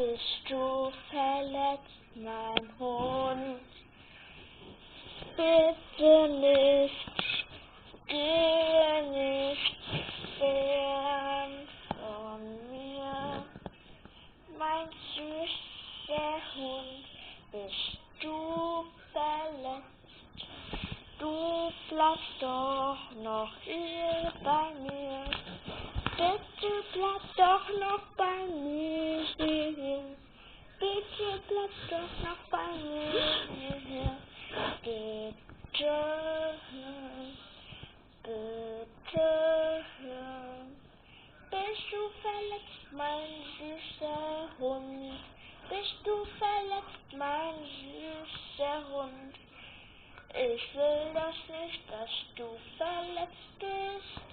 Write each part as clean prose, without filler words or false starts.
Bist du verletzt, mein Hund? Bitte nicht, gehe nicht fern von mir. Mein süßer Hund, bist du verletzt? Du bleibst doch noch hier bei mir. Bitte bleib doch noch bei mir. Bitte bleib doch noch bei mir. Bitte, bitte. Bist du verletzt, mein süßer Hund? Bist du verletzt, mein süßer Hund? Ich will das nicht, dass du verletzt bist.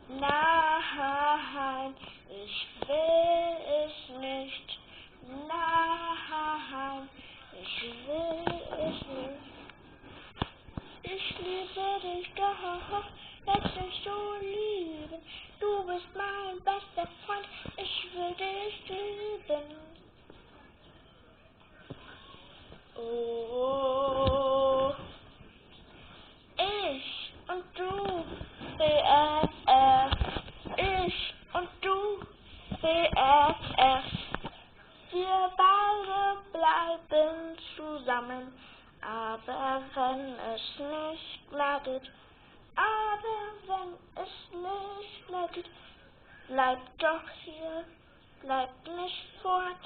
Nein, ich will es nicht. Nein, ich will es nicht. Ich liebe dich doch, lass mich so lieben. Du bist mein bester Freund, ich will dich lieben. Oh, ich und du, BFF. Ich und du, BFF. Wir beide bleiben zusammen, aber wenn es nicht mehr geht, bleib doch hier, bleib nicht fort.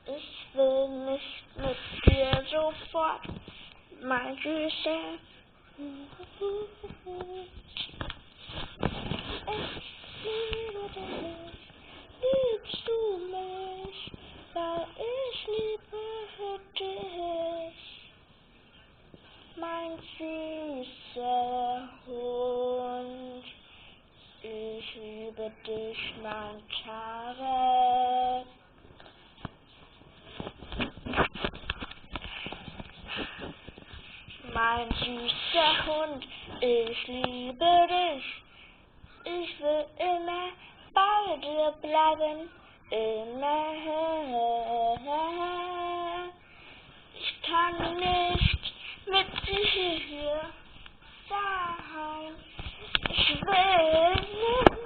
Ich will nicht mit dir sofort, mein Süßer. Ich liebe dich, liebst du mich, weil ich liebe dich, mein süßer Hund. Ich liebe dich, mein Tarek. Mein süßer Hund, ich liebe dich. Ich will immer bei dir bleiben, immer. Ich kann nicht mit dir sein. Ich will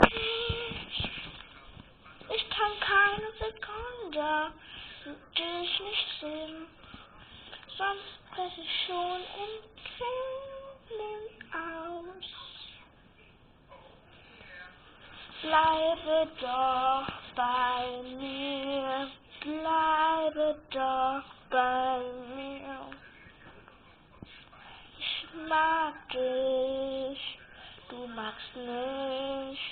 nicht. Ich kann keine Sekunde dich nicht sehen. Sonst brech ich schon in Tränen aus. Bleibe doch bei mir, bleibe doch bei mir. Ich mag dich, du magst mich.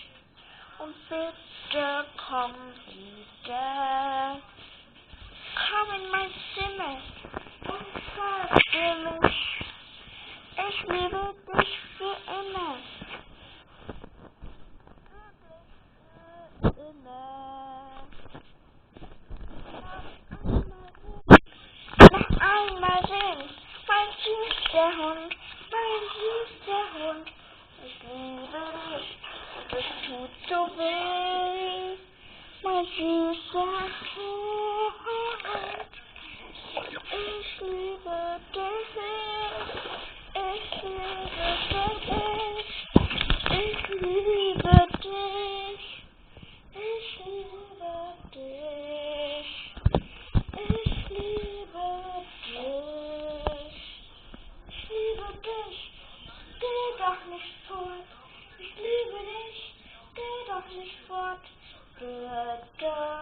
Und bitte komm wieder. Komm in mein Zimmer und versteh mich. Ich liebe dich für immer. Noch einmal sehen, mein süßer Hund, mein süßer Hund. Ich liebe dich und es tut so weh, mein süßer Hund. Ich liebe dich, ich liebe dich, ich liebe dich, ich liebe dich, ich liebe dich, ich liebe dich, geh doch nicht fort, ich liebe dich, geh doch nicht fort, bitte.